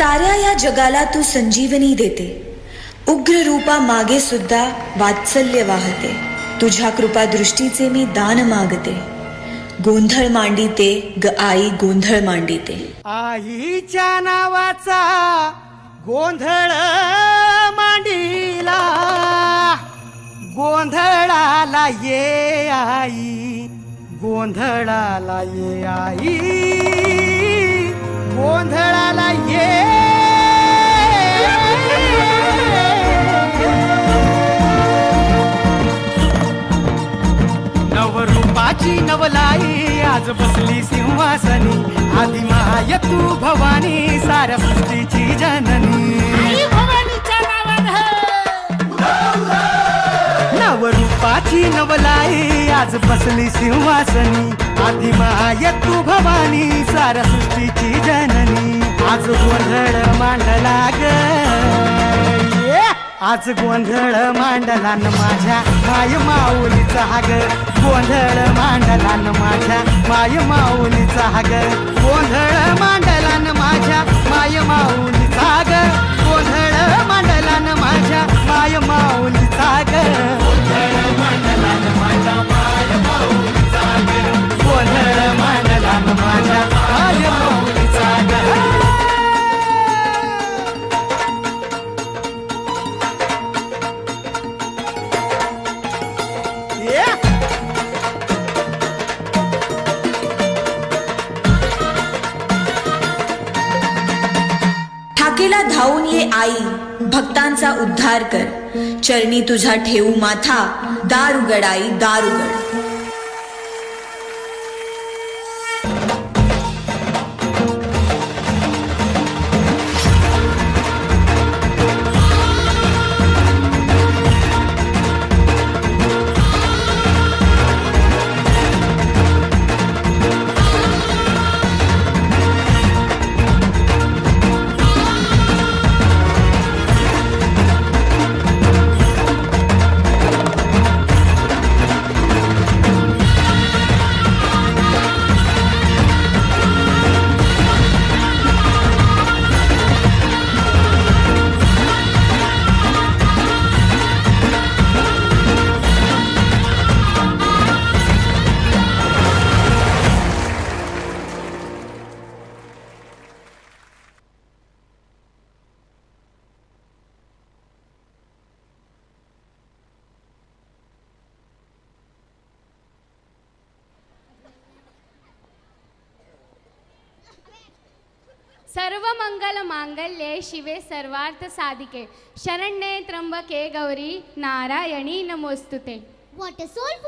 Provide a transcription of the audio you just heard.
साऱ्या या जगाला तू संजीवनी देते, उग्र रूपा मागे सुद्धा वात्सल्य वाहते. तुझ्या कृपा दृष्टीचे मी दान मागते. गोंधळ मांडिते ग आई, गोंधळ मांडिते. आईच्या नावाचा गोंधळ मांडिला, गोंधळाला ये आई, गोंधळाला ये आई, गोंधळाला ये. नवरूपाची नवलाई आज बसली सिंहासनी, आदि माय तू भवानी साऱ्या सृष्टीची जननी. नवरूपाची नवलाई आज बसली सिंहासनी, आदि माय तू भवानी साऱ्या सृष्टीची जननी. आज गोंधळ मांडला ग, आज गोंधळ मांडला न माझ्या माय माऊलीचा ग, गोंधळ मांडला न माझ्या माय माऊलीचा ग, गोंधळ मांडला न माझ्या माय माऊलीचा ग, गोंधळ मांडला न माझ्या माय माऊलीचा ग, गोंधळ मांडला न माझ्या माय माऊलीचा ग, गोंधळ मांडला न माझ्या माय माऊलीचा ग. ठाकेला धावून ये आई, भक्तांचा उद्धार कर. चरणी तुझा ठेवू माथा, दार उघड आई, दार उघड. सर्व मंगल मांगल्ये शिवे सर्वार्थ साधिके, शरण्ये त्र्यंबके गौरी नारायणी नमोस्तुते. What a soulful